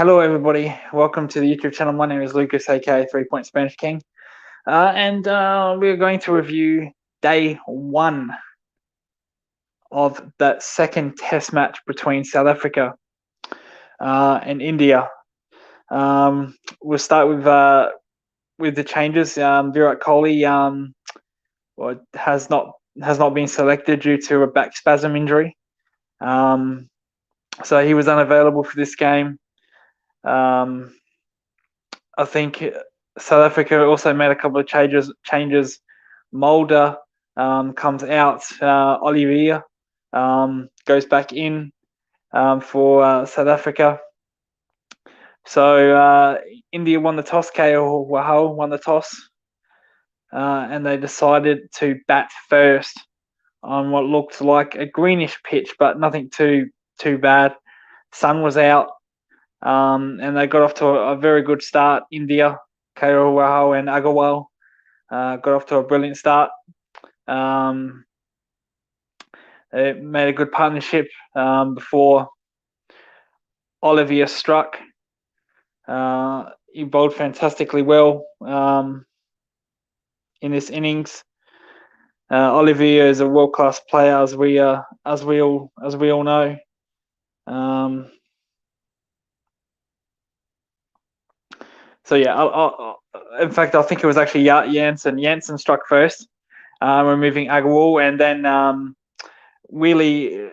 Hello, everybody. Welcome to the YouTube channel. My name is Lucas, aka 3 Point Spanish King, and we're going to review day one of that second Test match between South Africa and India. We'll start with the changes. Virat Kohli has not been selected due to a back spasm injury, so he was unavailable for this game. I think South Africa also made a couple of changes. Mulder comes out. Olivier goes back in for South Africa. So India won the toss. Rahul won the toss, and they decided to bat first on what looked like a greenish pitch, but nothing too bad. Sun was out. And they got off to a very good start. India, Rahul and Agarwal got off to a brilliant start. They made a good partnership before Olivier struck. He bowled fantastically well in this innings. Olivier is a world-class player, as we all know. So yeah, in fact, I think it was actually Jansen. Jansen struck first, removing Agarwal, and then really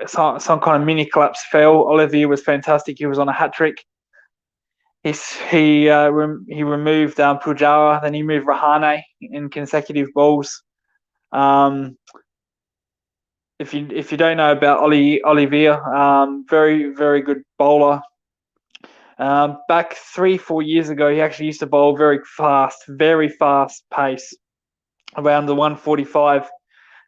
some kind of mini collapse fell. Olivier was fantastic. He was on a hat trick. He removed Pujara, then he moved Rahane in consecutive balls. If you don't know about Olivier, very good bowler. Back 3-4 years ago, he actually used to bowl very fast pace, around the 145,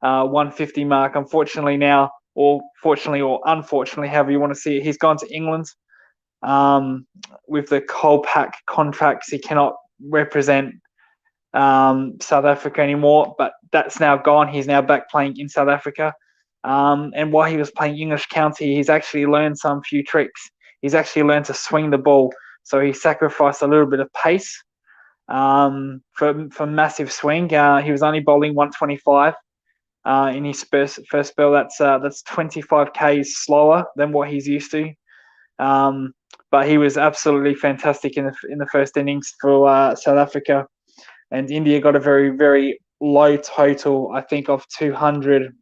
150 mark. Unfortunately now, or fortunately or unfortunately, however you want to see it, he's gone to England. With the Colpack contracts, he cannot represent South Africa anymore, but that's now gone. He's now back playing in South Africa. And while he was playing English county, he's actually learned some few tricks. He's actually learned to swing the ball. So he sacrificed a little bit of pace for massive swing. He was only bowling 125 in his first spell. That's 25 k's slower than what he's used to. But he was absolutely fantastic in the first innings for South Africa, and India got a very low total. I think of 200.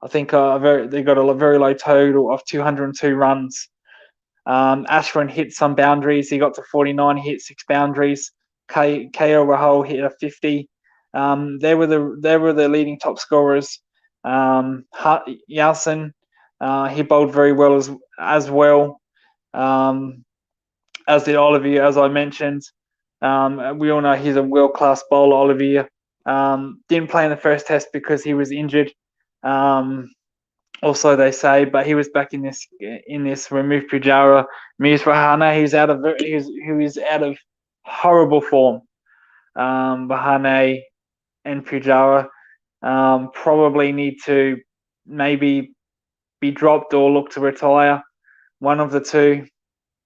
I think they got a very low total of 202 runs. Ashwin hit some boundaries. He got to 49. He hit 6 boundaries. Rahul hit a 50. They were the leading top scorers. Jansen, he bowled very well as well, as did Olivier, as I mentioned. We all know he's a world-class bowler, Olivier. Didn't play in the first test because he was injured. Also, they say, but he was back in this. Removed Pujara, Rahane. He's out of horrible form. Rahane and Pujara probably need to maybe be dropped or look to retire. One of the two.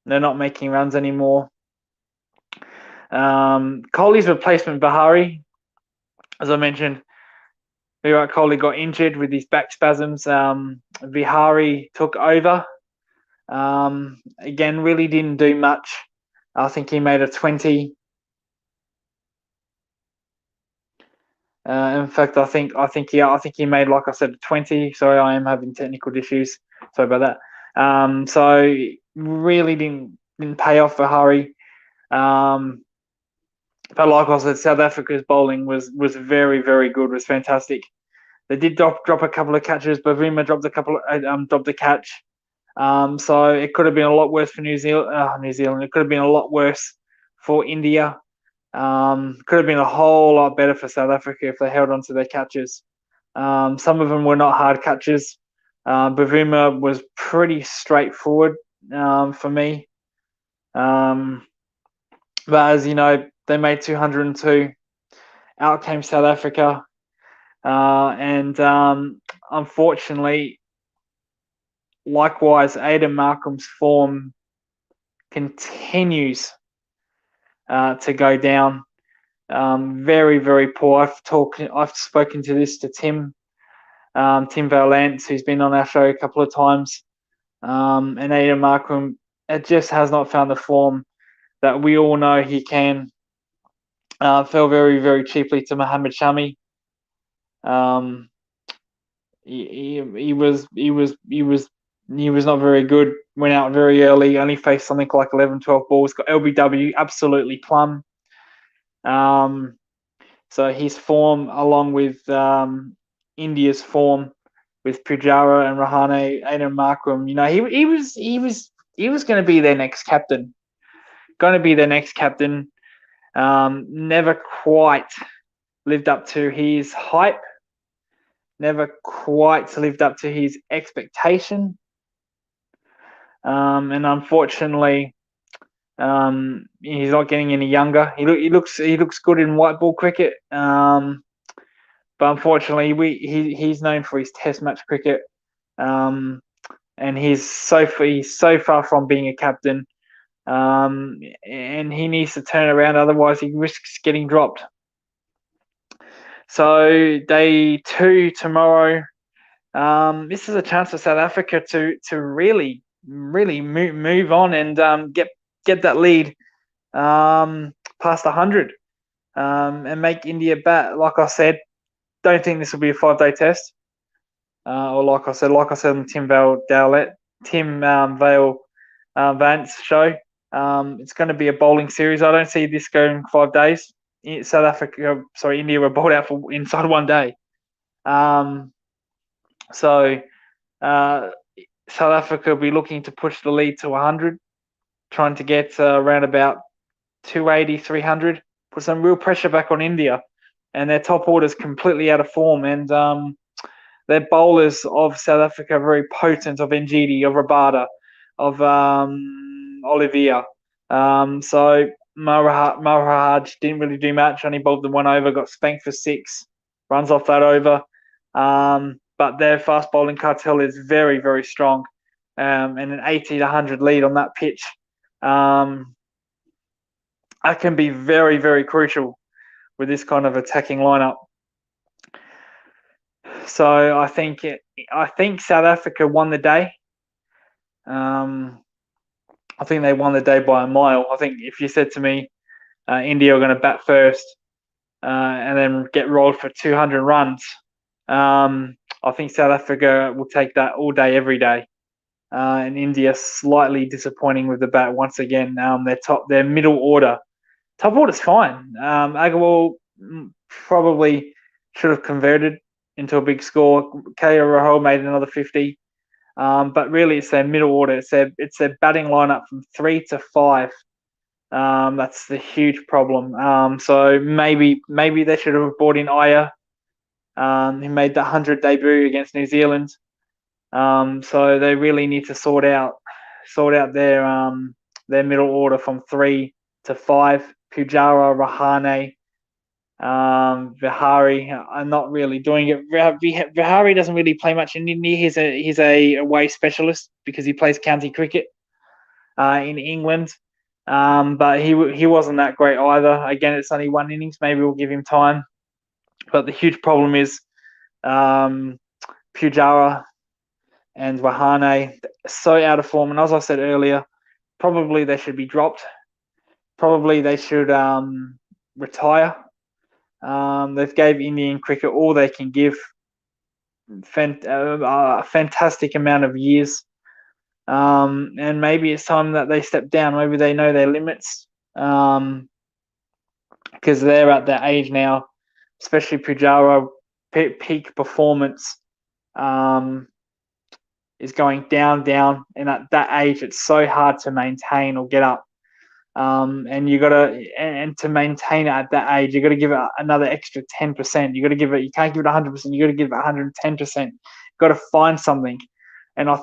They're not making runs anymore. Kohli's replacement, Bahari, as I mentioned, Virat Kohli got injured with his back spasms. Vihari took over. Again, really didn't do much. I think he made a 20. In fact, I think he made, like I said, a 20. Sorry, I am having technical issues. Sorry about that. So really didn't pay off for Hari. But like I said, South Africa's bowling was very good. Was fantastic. They did drop a couple of catches. Bumrah dropped a catch. So it could have been a lot worse for New Zealand. It could have been a lot worse for India. Could have been a whole lot better for South Africa if they held on to their catches. Some of them were not hard catches. Bumrah was pretty straightforward for me. But as you know, they made 202. Out came South Africa. And unfortunately, likewise, Aiden Markram's form continues to go down. Very, very poor. I've spoken to Tim Valance, who's been on our show a couple of times, and Aiden Markram. It just has not found the form that we all know he can. Fell very, very cheaply to Mohamed Shami. He was not very good. Went out very early. Only faced something like 11, 12 balls. Got LBW absolutely plumb. So his form, along with India's form, with Pujara and Rahane, Aiden Markram, he was going to be their next captain. Never quite lived up to his hype. Never quite lived up to his expectation. And unfortunately, he's not getting any younger. He looks good in white ball cricket. But unfortunately, he's known for his Test match cricket. And he's so far from being a captain. And he needs to turn around, otherwise he risks getting dropped. So day 2 tomorrow. This is a chance for South Africa to really move on and get that lead past 100 and make India bat. Like I said, don't think this will be a 5-day test. Or like I said on Tim Vance show. It's going to be a bowling series. I don't see this going 5 days. India were bowled out for inside 1 day. So South Africa will be looking to push the lead to 100, trying to get around about 280, 300, put some real pressure back on India. And their top order is completely out of form. And their bowlers of South Africa are very potent, of Ngidi, of Rabada, of Olivier. So Maharaj didn't really do much, only bowled the 1 over, got spanked for 6 runs off that over. But their fast bowling cartel is very, very strong. And an 80 to 100 lead on that pitch. That can be very, very crucial with this kind of attacking lineup. So I think South Africa won the day. I think they won the day by a mile. I think if you said to me, India are going to bat first and then get rolled for 200 runs, I think South Africa will take that all day, every day. And India slightly disappointing with the bat once again. Their middle order. Top order's fine. Agarwal probably should have converted into a big score. Rahul made another 50. But really, it's their middle order. It's their batting lineup from 3 to 5. That's the huge problem. So maybe they should have brought in Ayaan, who made the 100 debut against New Zealand. So they really need to sort out their middle order from 3 to 5. Pujara, Rahane, Vihari are not really doing it. Vihari doesn't really play much in India. He's a away specialist because he plays county cricket in England. But he wasn't that great either. Again, it's only 1 innings. Maybe we'll give him time. But the huge problem is Pujara and Rahane so out of form. And as I said earlier, probably they should be dropped. Probably they should retire. They've gave Indian cricket all they can give. A fantastic amount of years. And maybe it's time that they step down. Maybe they know their limits. Because they're at that age now, especially Pujara, peak performance is going down. And at that age, it's so hard to maintain or get up. And to maintain it at that age, you got to give it another extra 10%. You can't give it 100%. You got to give it 110%. You got to find something. And I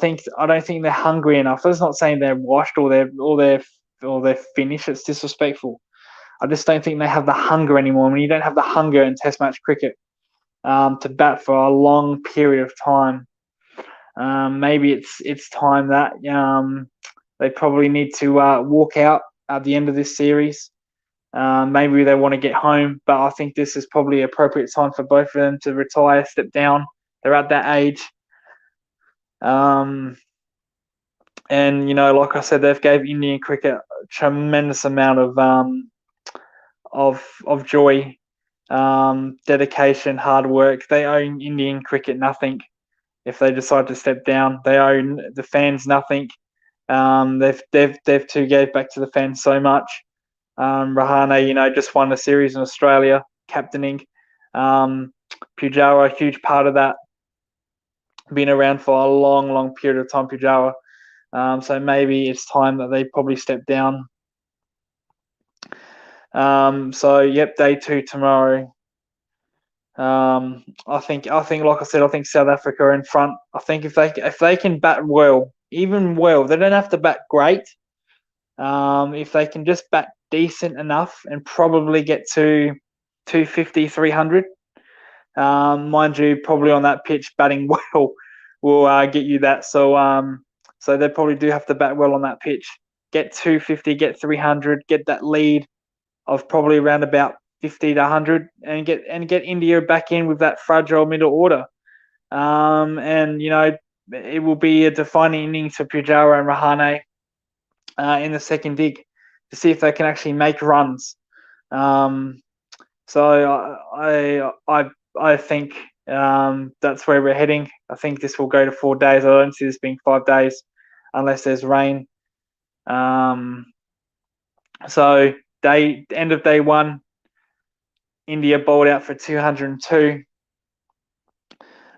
don't think they're hungry enough. That's not saying they're washed or they're finished. It's disrespectful. I just don't think they have the hunger anymore. When you don't have the hunger in Test match cricket to bat for a long period of time, Maybe it's time that they probably need to walk out at the end of this series. Maybe they want to get home, but I think this is probably appropriate time for both of them to retire, step down. They're at that age. And like I said, they've gave Indian cricket a tremendous amount of joy, dedication, hard work. They owe Indian cricket nothing if they decide to step down. They owe the fans nothing. They've too gave back to the fans so much. Rahane, just won a series in Australia, captaining. Pujara, a huge part of that. Been around for a long, long period of time, Pujara. So maybe it's time that they probably step down. Day 2 tomorrow. I think, like I said, I think South Africa are in front. I think if they can bat well, even well, they don't have to bat great. If they can just bat decent enough and probably get to 250, 300, mind you, probably on that pitch, batting well will get you that. So they probably do have to bat well on that pitch. Get 250, get 300, get that lead of probably around about 50 to 100, and get India back in with that fragile middle order. It will be a defining innings for Pujara and Rahane in the second dig to see if they can actually make runs. So I think that's where we're heading. I think this will go to 4 days. I don't see this being 5 days unless there's rain. So end of day 1, India bowled out for 202,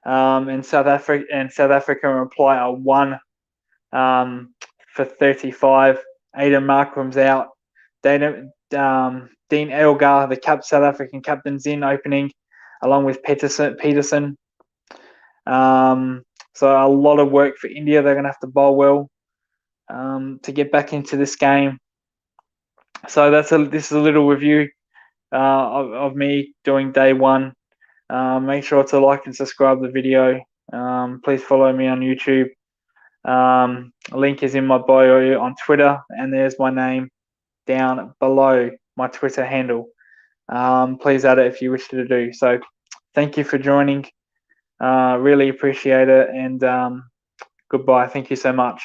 and South Africa reply a 1 for 35. Aiden Markram's out. Dean Elgar, the South African captain's in opening, along with Peterson. So a lot of work for India. They're going to have to bowl well to get back into this game. So this is a little review of me doing day 1. Make sure to like and subscribe the video. Please follow me on YouTube. Link is in my bio on Twitter, and there's my name down below, my Twitter handle. Please add it if you wish to do so. Thank you for joining. Really appreciate it, and goodbye. Thank you so much.